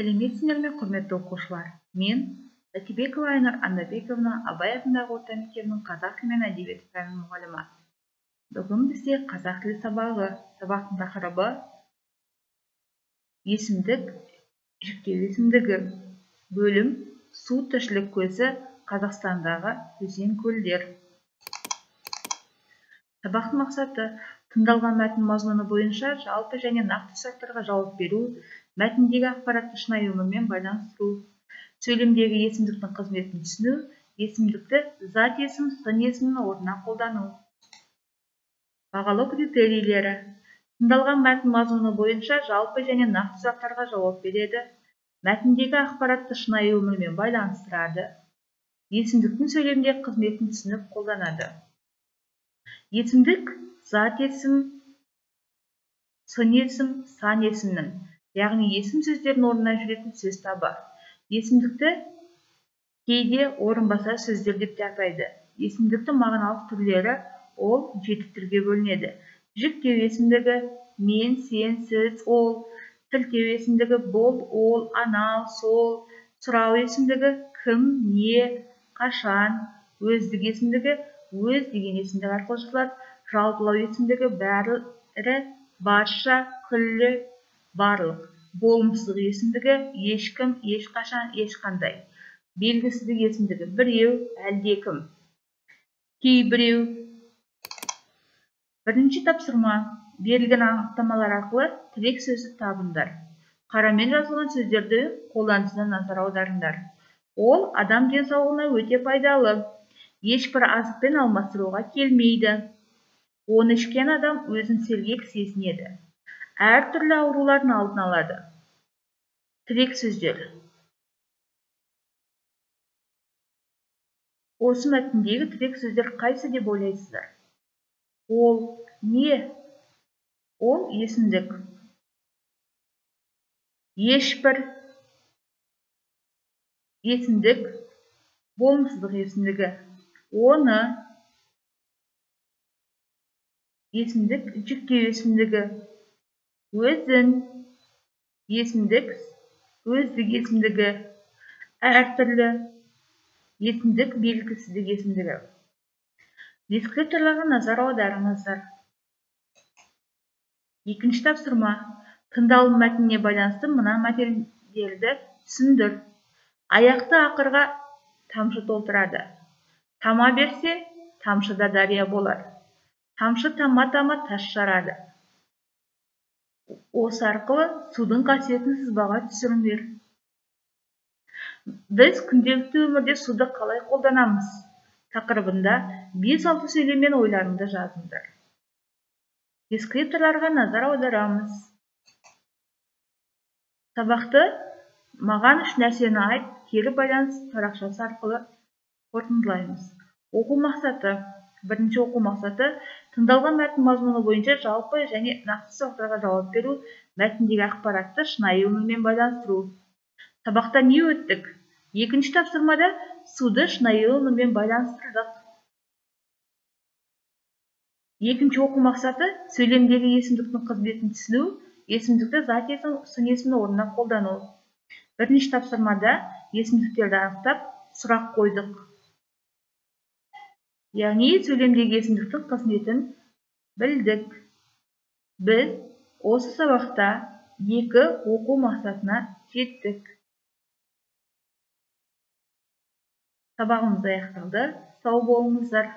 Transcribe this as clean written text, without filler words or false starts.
Сәлеметсіздер ме, құрметті оқушылар? Мен Атибекова Айнұр Андабековна, Абай атындағы орта мектебінің қазақ тілі мен әдебиеті пәнінің мұғалімі. Бүгін бізде қазақ тілі сабағы. Сабақтың тақырыбы есімдік, жіктеу есімдігі. Бөлім су тіршілік көзі Қазақстандағы өзен көлдер. Сабақтың мақсаты тыңдалған мәтін мазмұны бойынша жалпы және нақты сұрақтарға жауап беру, мәтіндегі ақпаратты шынайы өмірмен байланыстыру, сөйлемдегі есімдіктің қызметін түсіну, есімдікті зат есім, сын есімнің орнына қолдану. Бағалау критерийлері. Тыңдалған мәтін мазмұны бойынша жалпы және нақты сұрақтарға жауап береді, мәтіндегі ақпаратты шынайы өмірмен байланыстырады, есімдіктің сөйлемдегі қызметін түсініп қолданады. Есімдік зат есім, сын есім, сан есімнің, яғни есім сөздердің орнына жүретін сөз табы. Есімдікті кейде орынбасар сөздер деп те атайды. Есімдіктің мағыналық түрлері ол 7 түрге бөлінеді. Жіктеу есімдігі мен, сен, сіз, ол. Сілтеу есімдігі бұл, ол, анау, сол. Сұрау есімдігі кім, не, қашан. Өздік есімдігі өз деген есімдік арқылы жазылады. Жалпылау есімдігі бәрі, барша, күллі, барлық. Болымсыздық есімдігі ешкім, ешқашан, ешқандай. Белгісіздік есімдігі біреу, әлдекім. Кейбіреу. Бірінші тапсырма. Берілген анықтамалар арқылы тірек сөзді табыңдар. Қарамен жазылған сөздерді қолданысына назар аударыңдар. Ол адам денсаулығына өте пайдалы. Ешбір азықпен алмастыруға келмейді. Оны ішкен адам өзін сергек сезінеді. Әртүрлі аурулардың алдын алады. Тірек сөздер. Осы мәтіндегі тірек сөздер қайсы деп ойлайсыздар? Ол не? Ол есімдік. Ешбір есімдік, болымсыздық есімдігі. Оны есімдік, жіктеу есімдігі. Өзін есімдік, өздік есімдігі. Әртүрлі есімдік, белгісіздік есімдігі. Дескрипторларға назар аударыңыздар. Екінші тапсырма. Тыңдалым мәтініне байланысты мына материалды түсіндір. Аяқты ақырға тамшы толтырады. Тама берсе, тамшыда дария болар. Тамшы тама-тама тас жарады. Осы арқылы судың қасиетін сызбаға түсіріңдер. Біз күнделікті өмірде суды қалай қолданамыз? Тақырыбында 5-6 сөйлеммен ойларыңды жазыңдар. Дескрипторларға назар аударамыз. Сабақты маған 3 нәрсені айт, кері байланыс парақшасы арқылы қорытындылаймыз. Оқу мақсаты. Бірінші оқу мақсаты тыңдалған мәтін мазмұны бойынша жалпы және нақты сұрақтарға жауап беру, мәтіндегі ақпаратты шынайы өмірмен байланыстыру. Сабақта не өттік? Екінші тапсырмада суды шынайы өмірмен байланыстырдық. Екінші оқу мақсаты сөйлемдегі есімдіктің қызметін түсіну, есімдікті зат есім, сын есімнің орнына қолдану. Бірінші тапсырмада есімдіктерді анықтап сұрақ қойдық. Яғни сөйлемдегі есімдіктің қызметін білдік. Біз осы сабақта 2 оқу мақсатына жеттік. Сабағымыз аяқталды. Сау болыңыздар.